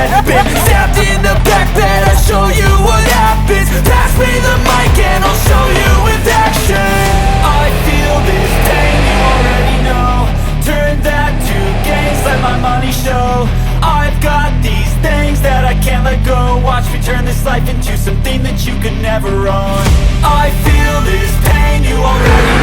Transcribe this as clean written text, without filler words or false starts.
bed. Been stabbed in the back bed, I'll show you what happens. Pass me the mic and I'll show you with action. I feel this pain, you already know. Turn that to gains, let my money show. I've got these things that I can't let go. Watch me turn this life into something that you could never own. I feel this pain, you already